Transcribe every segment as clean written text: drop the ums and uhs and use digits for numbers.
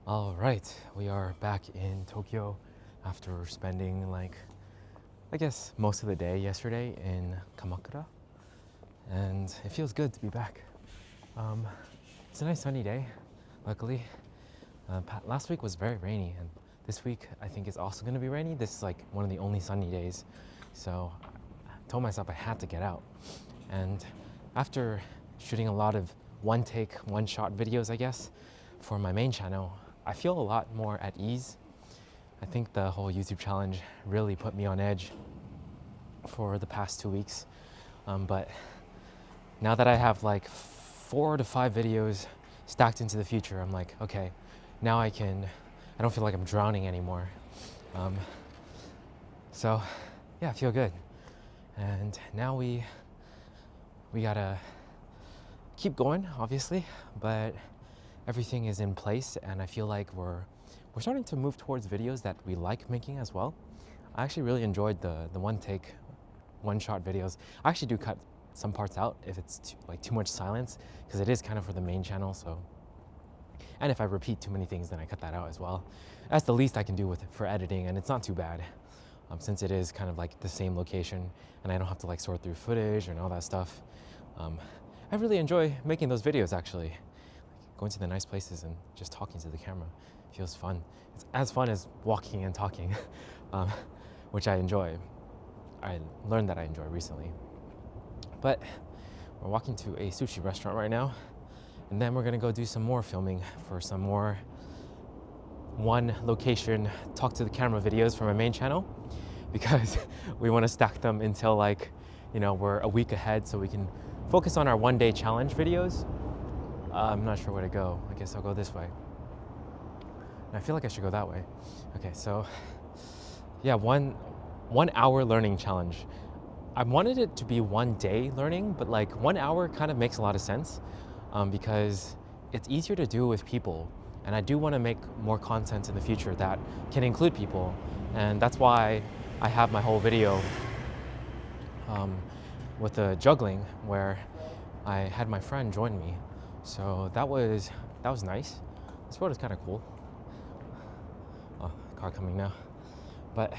All right, we are back in Tokyo after spending I guess most of the day yesterday in Kamakura, and it feels good to be back. Um, it's a nice sunny day, luckily. Last week was very rainy, and this week I think it's also going to be rainy. This is like one of the only sunny days, so I told myself I had to get out. And after shooting a lot of one take, one shot videos, I guess, for my main channel, I feel a lot more at ease. I think the whole YouTube challenge really put me on edge for the past 2 weeks. But now that I have like 4 to 5 videos stacked into the future, I'm like, okay, now I don't feel like I'm drowning anymore. So yeah, I feel good. And now we gotta keep going, obviously, but everything is in place, and I feel like we're starting to move towards videos that we like making as well. I actually really enjoyed the one take, one shot videos. I actually do cut some parts out if it's too much silence, because it is kind of for the main channel. So, and if I repeat too many things, then I cut that out as well. That's the least I can do for editing, and it's not too bad, since it is kind of like the same location, and I don't have to like sort through footage and all that stuff. I really enjoy making those videos, actually. Going to the nice places and just talking to the camera feels fun. It's as fun as walking and talking, which I enjoy. I learned that I enjoy recently. But we're walking to a sushi restaurant right now, and then we're gonna go do some more filming for some more one location talk to the camera videos for my main channel, because we want to stack them until we're a week ahead, so we can focus on our one-day challenge videos. I'm not sure where to go. I guess I'll go this way. And I feel like I should go that way. Okay, so yeah, one hour learning challenge. I wanted it to be 1 day learning, but like 1 hour kind of makes a lot of sense, because it's easier to do with people. And I do want to make more content in the future that can include people. And that's why I have my whole video with the juggling, where I had my friend join me. So that was nice. This road is kind of cool. Oh, car coming now. But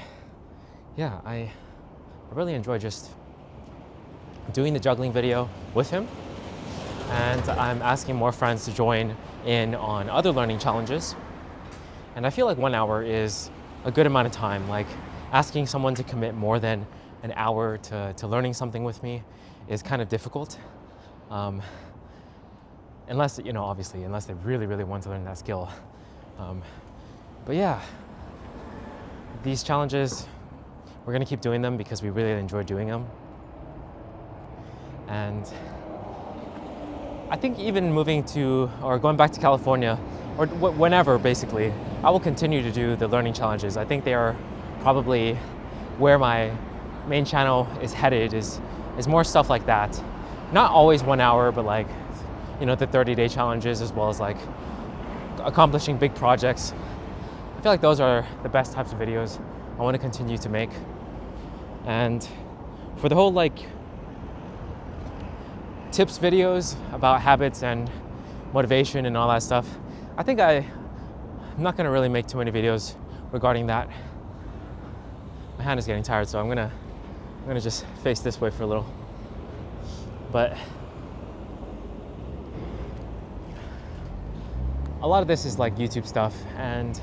yeah, I really enjoy just doing the juggling video with him. And I'm asking more friends to join in on other learning challenges. And I feel like 1 hour is a good amount of time. Like, asking someone to commit more than an hour to learning something with me is kind of difficult. Unless, obviously, unless they really, really want to learn that skill. But yeah, these challenges, we're gonna keep doing them because we really enjoy doing them. And I think even moving to, or going back to California, or whenever basically, I will continue to do the learning challenges. I think they are probably where my main channel is headed, is more stuff like that. Not always 1 hour, but the 30-day challenges, as well as accomplishing big projects. I feel like those are the best types of videos I want to continue to make. And for the whole tips videos about habits and motivation and all that stuff, I think I'm not gonna really make too many videos regarding that. My hand is getting tired, so I'm gonna just face this way for a little. But a lot of this is YouTube stuff, and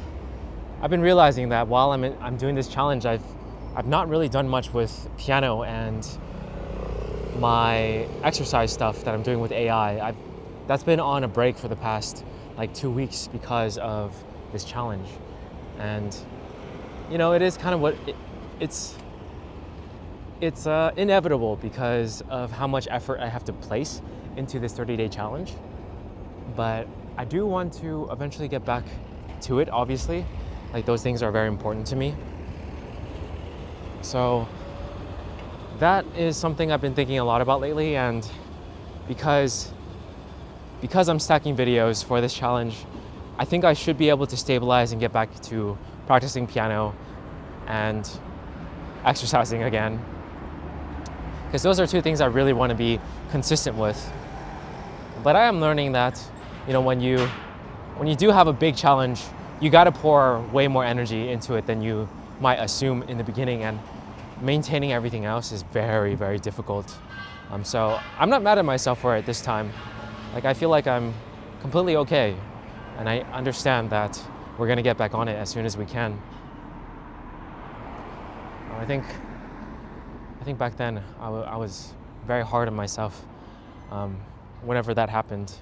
I've been realizing that while I'm doing this challenge, I've not really done much with piano and my exercise stuff that I'm doing with AI. That's been on a break for the past 2 weeks because of this challenge. And it is kind of what it's inevitable because of how much effort I have to place into this 30-day challenge. But I do want to eventually get back to it, obviously. Those things are very important to me. So that is something I've been thinking a lot about lately, and because I'm stacking videos for this challenge, I think I should be able to stabilize and get back to practicing piano and exercising again. Because those are two things I really want to be consistent with. But I am learning that, when you when you do have a big challenge, you got to pour way more energy into it than you might assume in the beginning, and maintaining everything else is very, very difficult. So I'm not mad at myself for it this time. Like, I feel like I'm completely okay, and I understand that we're gonna get back on it as soon as we can. I think back then I was very hard on myself whenever that happened.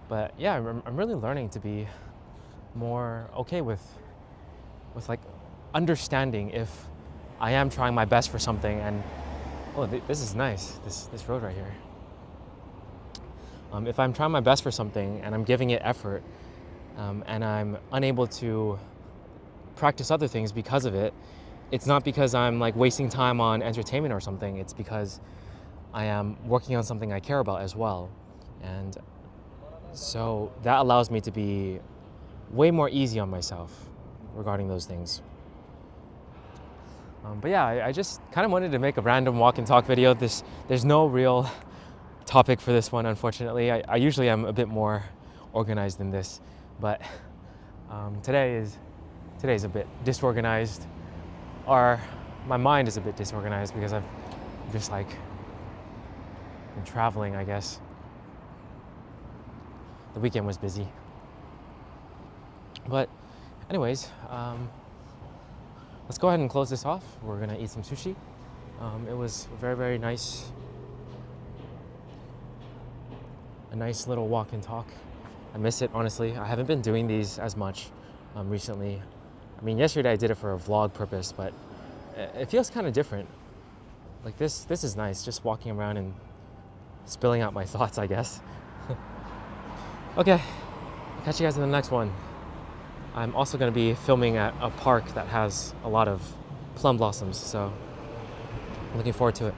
But yeah, I'm really learning to be more okay with like understanding if I am trying my best for something. And oh, this is nice, this road right here. If I'm trying my best for something and I'm giving it effort, and I'm unable to practice other things because of it, it's not because I'm like wasting time on entertainment or something. It's because I am working on something I care about as well. And so that allows me to be way more easy on myself regarding those things. But yeah, I just kind of wanted to make a random walk and talk video. There's no real topic for this one, unfortunately. I usually am a bit more organized than this, but today's a bit disorganized, or my mind is a bit disorganized because I've just like been traveling, I guess. The weekend was busy. But anyways, let's go ahead and close this off. We're gonna eat some sushi. It was very, very nice. A nice little walk and talk. I miss it, honestly. I haven't been doing these as much recently. I mean, yesterday I did it for a vlog purpose, but it feels kind of different. Like this is nice, just walking around and spilling out my thoughts, I guess. Okay, catch you guys in the next one. I'm also going to be filming at a park that has a lot of plum blossoms, so I'm looking forward to it.